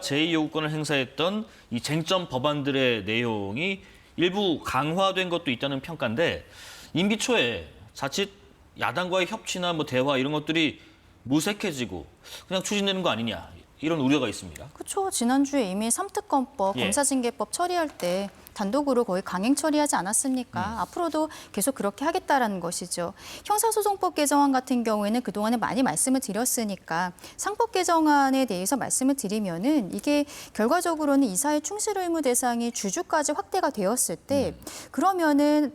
제2요구권을 행사했던 이 쟁점 법안들의 내용이 일부 강화된 것도 있다는 평가인데 임기 초에 자칫 야당과의 협치나 대화 이런 것들이 무색해지고 그냥 추진되는 거 아니냐 이런 우려가 있습니다. 그렇죠. 지난주에 이미 삼특검법, 검사징계법 처리할 때 단독으로 거의 강행 처리하지 않았습니까? 앞으로도 계속 그렇게 하겠다라는 것이죠. 형사소송법 개정안 같은 경우에는 그동안에 많이 말씀을 드렸으니까 상법 개정안에 대해서 말씀을 드리면은 이게 결과적으로는 이사회 충실 의무 대상이 주주까지 확대가 되었을 때 그러면은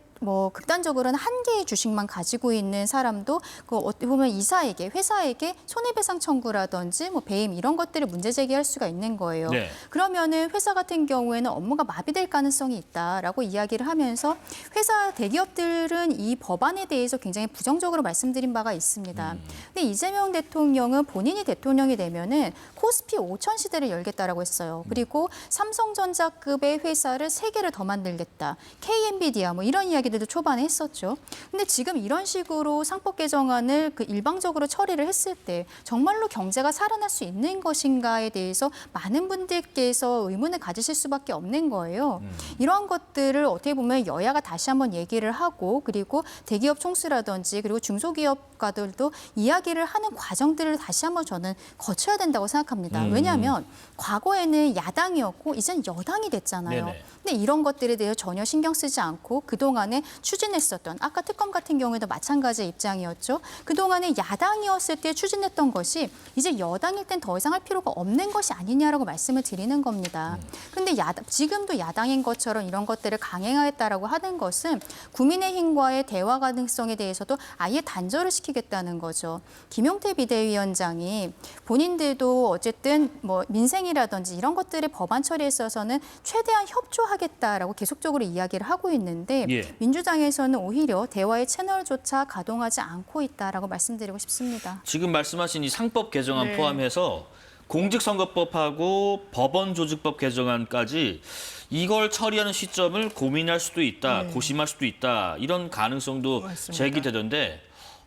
극단적으로는 한 개의 주식만 가지고 있는 사람도 어떻게 보면 이사에게, 회사에게 손해배상 청구라든지 배임 이런 것들을 문제 제기할 수가 있는 거예요. 네. 그러면은 회사 같은 경우에는 업무가 마비될 가능성이 있다라고 이야기를 하면서 회사 대기업들은 이 법안에 대해서 굉장히 부정적으로 말씀드린 바가 있습니다. 근데 이재명 대통령은 본인이 대통령이 되면은 코스피 5천 시대를 열겠다라고 했어요. 그리고 삼성전자급의 회사를 3개를 더 만들겠다. KN비디아 이런 이야기들도 초반에 했었죠. 근데 지금 이런 식으로 상법 개정안을 일방적으로 처리를 했을 때 정말로 경제가 살아날 수 있는 것인가에 대해서 많은 분들께서 의문을 가지실 수밖에 없는 거예요. 이러한 것들을 어떻게 보면 여야가 다시 한번 얘기를 하고 그리고 대기업 총수라든지 그리고 중소기업가들도 이야기를 하는 과정들을 다시 한번 저는 거쳐야 된다고 생각합니다. 왜냐하면 과거에는 야당이었고 이제는 여당이 됐잖아요. 네네. 근데 이런 것들에 대해서 전혀 신경 쓰지 않고 그동안에 추진했었던 아까 특검 같은 경우에도 마찬가지의 입장이었죠. 그동안에 야당이었을 때 추진했던 것이 이제 여당일 땐 더 이상 할 필요가 없는 것이 아니냐라고 말씀을 드리는 겁니다. 근데 지금도 야당인 것처럼 이런 것들을 강행하겠다라고 하는 것은 국민의힘과의 대화 가능성에 대해서도 아예 단절을 시키겠다는 거죠. 김용태 비대위원장이 본인들도 어쨌든 민생이라든지 이런 것들의 법안 처리에 있어서는 최대한 협조하겠다라고 계속적으로 이야기를 하고 있는데 민주당에서는 오히려 대화의 채널조차 가동하지 않고 있다라고 말씀드리고 싶습니다. 지금 말씀하신 이 상법 개정안 포함해서 공직선거법하고 법원조직법 개정안까지 이걸 처리하는 시점을 고민할 수도 있다, 고심할 수도 있다 이런 가능성도 맞습니다. 제기되던데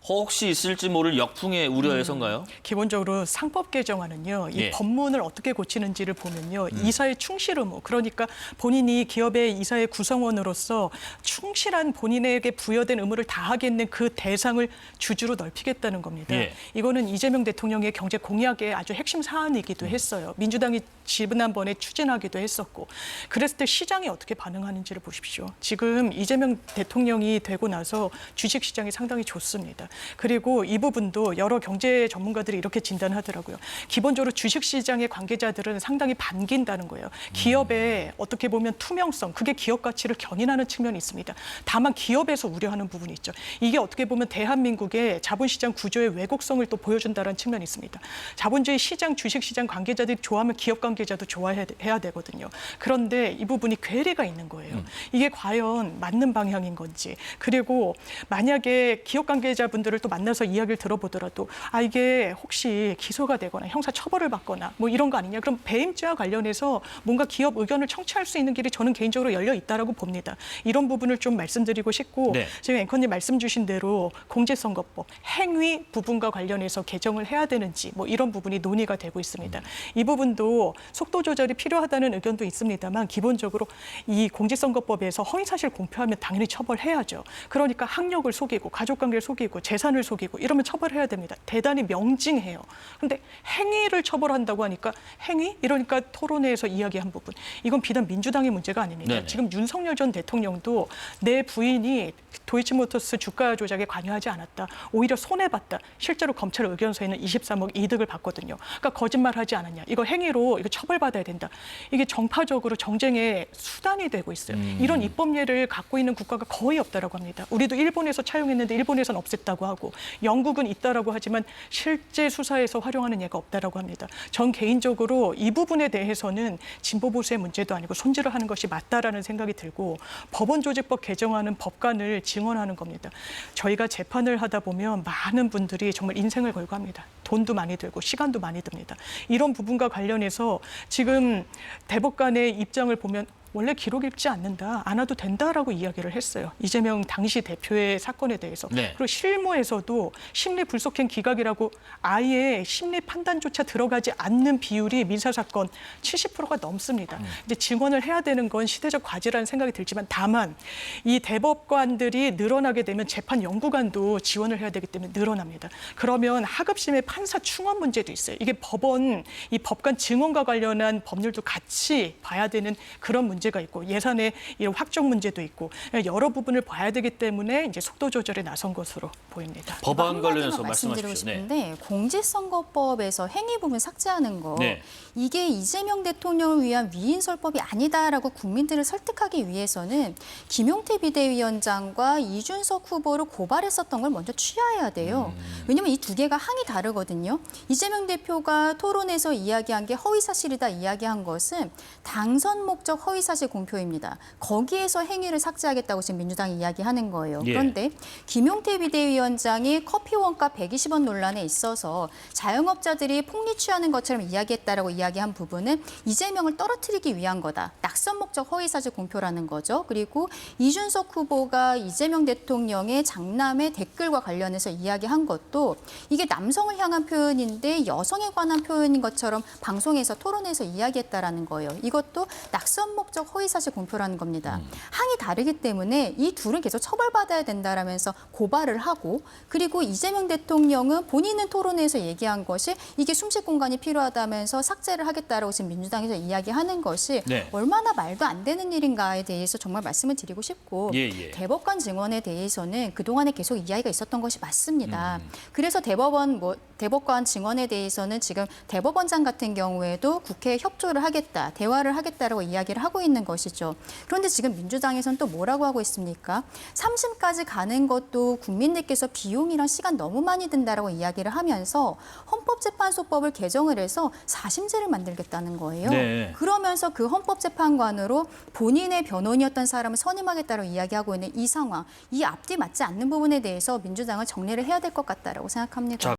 혹시 있을지 모를 역풍의 우려에서인가요? 기본적으로 상법 개정안은요. 이 법문을 어떻게 고치는지를 보면요. 이사의 충실 의무, 그러니까 본인이 기업의 이사의 구성원으로서 충실한 본인에게 부여된 의무를 다하겠는 그 대상을 주주로 넓히겠다는 겁니다. 이거는 이재명 대통령의 경제 공약의 아주 핵심 사안이기도 했어요. 민주당이 지난번에 추진하기도 했었고. 그랬을 때 시장이 어떻게 반응하는지를 보십시오. 지금 이재명 대통령이 되고 나서 주식시장이 상당히 좋습니다. 그리고 이 부분도 여러 경제 전문가들이 이렇게 진단하더라고요. 기본적으로 주식시장의 관계자들은 상당히 반긴다는 거예요. 기업의 어떻게 보면 투명성, 그게 기업 가치를 견인하는 측면이 있습니다. 다만 기업에서 우려하는 부분이 있죠. 이게 어떻게 보면 대한민국의 자본시장 구조의 왜곡성을 또 보여준다는 측면이 있습니다. 자본주의 시장, 주식시장 관계자들이 좋아하면 기업 관계자도 좋아해야 되거든요. 그런데 이 부분이 괴리가 있는 거예요. 이게 과연 맞는 방향인 건지. 그리고 만약에 기업 관계자분들을 또 만나서 이야기를 들어보더라도 이게 혹시 기소가 되거나 형사 처벌을 받거나 이런 거 아니냐. 그럼 배임죄와 관련해서 뭔가 기업 의견을 청취할 수 있는 길이 저는 개인적으로 열려 있다라고 봅니다. 이런 부분을 좀 말씀드리고 싶고 지금 앵커님 말씀 주신 대로 공직선거법 행위 부분과 관련해서 개정을 해야 되는지 이런 부분이 논의가 되고 있습니다. 이 부분도 속도 조절이 필요하다는 의견도 있습니다만 기본적으로 이 공직선거법에서 허위사실 공표하면 당연히 처벌해야죠. 그러니까 학력을 속이고 가족관계를 속이고 재산을 속이고 이러면 처벌해야 됩니다. 대단히 명징해요. 그런데 행위를 처벌한다고 하니까 행위? 이러니까 토론회에서 이야기한 부분. 이건 비단 민주당의 문제가 아닙니다. 네네. 지금 윤석열 전 대통령도 내 부인이 도이치모터스 주가 조작에 관여하지 않았다. 오히려 손해봤다. 실제로 검찰 의견서에는 23억 이득을 봤거든요. 그러니까 거짓말하지 않았냐. 이거 행위로 이거 처벌받아야 된다. 이게 정파적으로 정쟁의 수단이 되고 있어요. 이런 입법례를 갖고 있는 국가가 거의 없다라고 합니다. 우리도 일본에서 차용했는데 일본에서는 없앴다고 하고 영국은 있다라고 하지만 실제 수사에서 활용하는 예가 없다라고 합니다. 전 개인적으로 이 부분에 대해서는 진보 보수의 문제도 아니고 손질을 하는 것이 맞다라는 생각이 들고 법원조직법 개정하는 법관을 증언하는 겁니다. 저희가 재판을 하다 보면 많은 분들이 정말 인생을 걸고 합니다. 돈도 많이 들고 시간도 많이 듭니다. 이런 부분과 관련해서 지금 대법관의 입장을 보면 원래 기록 읽지 않는다, 안 와도 된다라고 이야기를 했어요. 이재명 당시 대표의 사건에 대해서. 네. 그리고 실무에서도 심리 불속행 기각이라고 아예 심리 판단조차 들어가지 않는 비율이 민사 사건 70%가 넘습니다. 이제 증언을 해야 되는 건 시대적 과제라는 생각이 들지만 다만 이 대법관들이 늘어나게 되면 재판 연구관도 지원을 해야 되기 때문에 늘어납니다. 그러면 하급심의 판사 충원 문제도 있어요. 이게 법원, 이 법관 증언과 관련한 법률도 같이 봐야 되는 그런 문제가 있고 예산의 이런 확정 문제도 있고 여러 부분을 봐야 되기 때문에 이제 속도 조절에 나선 것으로 보입니다. 법안 관련해서 말씀드리고 말씀하십시오. 네. 싶은데 공직선거법에서 행위 부분 삭제하는 거 네. 이게 이재명 대통령을 위한 위인설법이 아니다라고 국민들을 설득하기 위해서는 김용태 비대위원장과 이준석 후보를 고발했었던 걸 먼저 취하해야 돼요. 왜냐하면 이 두 개가 항이 다르거든요. 이재명 대표가 토론에서 이야기한 게 허위사실이다 이야기한 것은 당선 목적 허위사실 공표입니다. 거기에서 행위를 삭제하겠다고 지금 민주당이 이야기하는 거예요. 예. 그런데 김용태 비대위원장이 커피 원가 120원 논란에 있어서 자영업자들이 폭리 취하는 것처럼 이야기했다라고 이야기한 부분은 이재명을 떨어뜨리기 위한 거다. 낙선 목적 허위사실 공표라는 거죠. 그리고 이준석 후보가 이재명 대통령의 장남의 댓글과 관련해서 이야기한 것도 이게 남성을 향한 표현인데 여성에 관한 표현인 것처럼 방송에서 토론에서 이야기했다라는 거예요. 이것도 낙선 목적 허위사실 공표라는 겁니다. 항이 다르기 때문에 이 둘은 계속 처벌받아야 된다라면서 고발을 하고 그리고 이재명 대통령은 본인은 토론에서 얘기한 것이 이게 숨쉴 공간이 필요하다면서 삭제를 하겠다라고 지금 민주당에서 이야기하는 것이 네. 얼마나 말도 안 되는 일인가에 대해서 정말 말씀을 드리고 싶고 예. 대법관 증언에 대해서는 그동안에 계속 이야기가 있었던 것이 맞습니다. 그래서 대법관 증언에 대해서는 지금 대법원장 같은 경우에도 국회에 협조를 하겠다, 대화를 하겠다라고 이야기를 하고 있는 것이죠. 그런데 지금 민주당에서는 또 뭐라고 하고 있습니까? 3심까지 가는 것도 국민들께서 비용이랑 시간 너무 많이 든다라고 이야기를 하면서 헌법재판소법을 개정을 해서 4심제를 만들겠다는 거예요. 네. 그러면서 그 헌법재판관으로 본인의 변호인이었던 사람을 선임하겠다고 이야기하고 있는 이 상황, 이 앞뒤 맞지 않는 부분에 대해서 민주당은 정리를 해야 될 것 같다라고 생각합니다. 자,